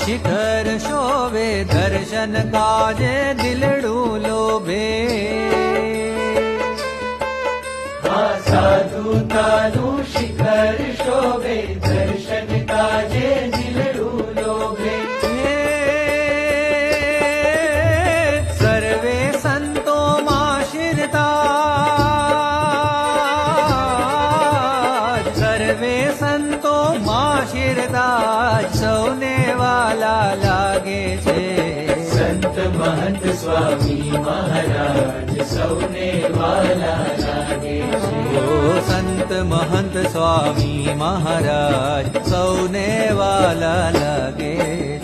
શિખર શોભે દર્શન કાજે દિલડું લોભે સાધુતાનું શિખર શોભે દર્શન કાજે દિલડું લોભે સર્વે સંતોમાં શિરતાજ સર્વે સંતોમાં શિરતાજ સૌને વાલા લાગે છે સંત મહંત સ્વામી મહારાજ સૌને વાલા લાગે છે ઓ સંત મહંત સ્વામી મહારાજ સૌને વાલા લાગે